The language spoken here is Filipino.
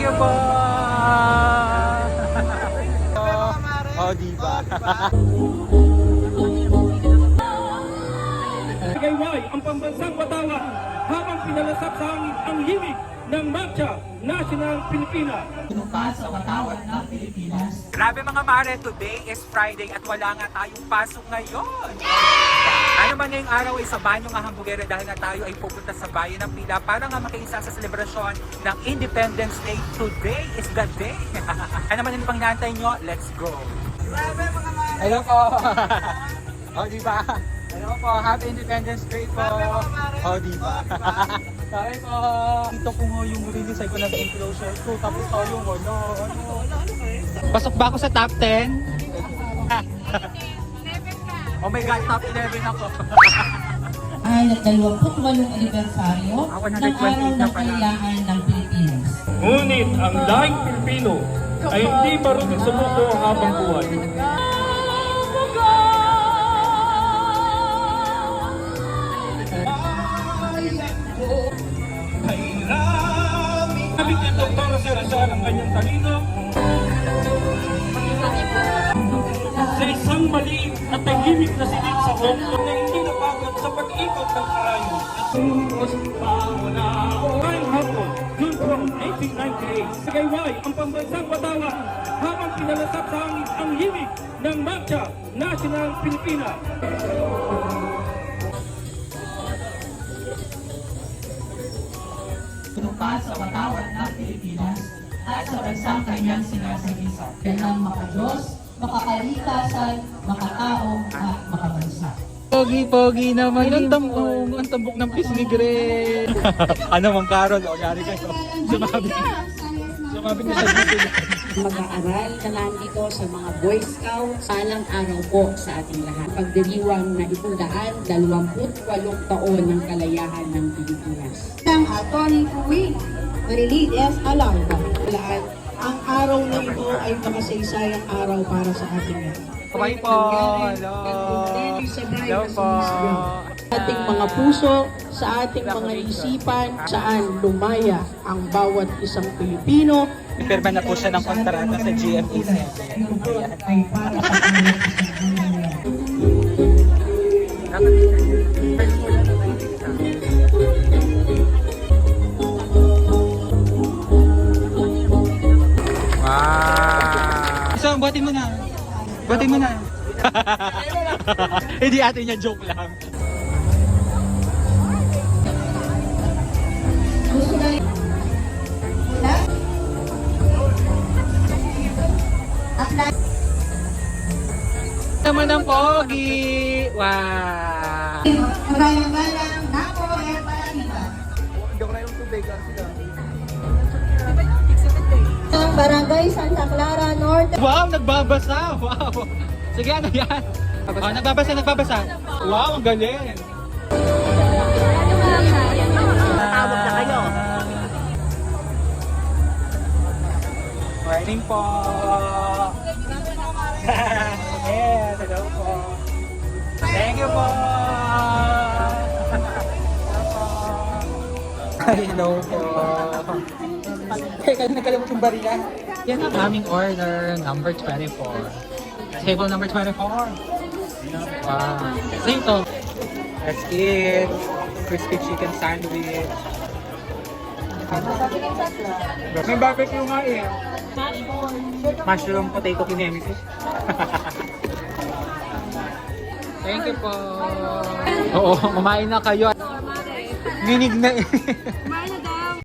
Thank you po! Oh, diba? Gayway ang pambansang Batawan habang pinalasap sa hangin ang himig ng Marcha National Pilipinas. Sa Batawan ng Pilipinas. Grabe mga mare, today is Friday at wala nga tayong pasok ngayon. Ano man ngayong araw ay sa banyo nga hambugera dahil nga tayo ay pupunta sa bayan ng Pila para nga makiisa sa selebrasyon ng Independence Day. Today is the day. Ano man yung panginaantay nyo? Let's go! Grabe mga mare! Hello po! Oh, diba? Hello po! Happy Independence Day po! Oh, diba? Sorry po! Dito ko nga yung release ko na sa enclosure ko. Tapos tayo mo, no? Pasok ba ako sa top 10? Oh my God, top 11 ako. Ay nag-28 anibersaryo ng Araw ng Kalayaan ng Pilipinas. Ngunit ang daing Pilipino ay hindi marunong sumuko habang buhay. Sabi ni Dr. Serasa ng kanyang talino sa isang maliit at tahimik na silid sa Hong Kong na hindi napagod sa pag-ikot ng karayo. Ngayong hapon, June 12, 1898, sa Gayway ang pambansang Batawan habang pinalasap sa hangin ang himig ng Marcha National Pilipinas. Sa Batawan ng Pilipinas at sa bansang kanyang sinasagisap. Kanyang makadiyos, makakalikasan, makatao at makabansa. Pogi-pogi naman ang tambok ng pisngi Gre. Ano mong Carol? O, yari kayo. Sumabi niya sa dito. Mag-aaral na nandito sa mga Boy Scouts. Palang araw po sa ating lahat. Pagdiriwang na itundaan 28 taon ng kalayahan ng Pilipinas. Ang aton uwi, Marilides Alarma. Ang araw na ito ay makasaysayang araw para sa ating lahat. Bye po! Hello! Hello po! Sa ating mga puso, sa ating mga isipan, saan lumaya ang bawat isang Pilipino. Ipirma na po siya ng kontrata sa GMA Center. Ay para sa Wow! So, buhatin mo na. Buhatin mo na. Hindi atin niya, joke lang. Naman ang pogi! Wow! Mabayang-bayang nako ay paliba. Ang Barangay Santa Clara Norte. Wow! Nagbabasa! Wow! Sige, ano yan? Oh, nagbabasa! Wow! Ang galing! Tawag na kayo! Morning po! Yes, hello po! Thank you po! Hello po! Teka, nagkalimut yung barilan. Yan ang aming order, number 24. Table number 24. Wow. So ito. That's it. Crispy chicken sandwich. May barbecue nga eh. Mushroom potato kinemesis. Thank you po. Oo, kumain na kayo. Ginig na eh.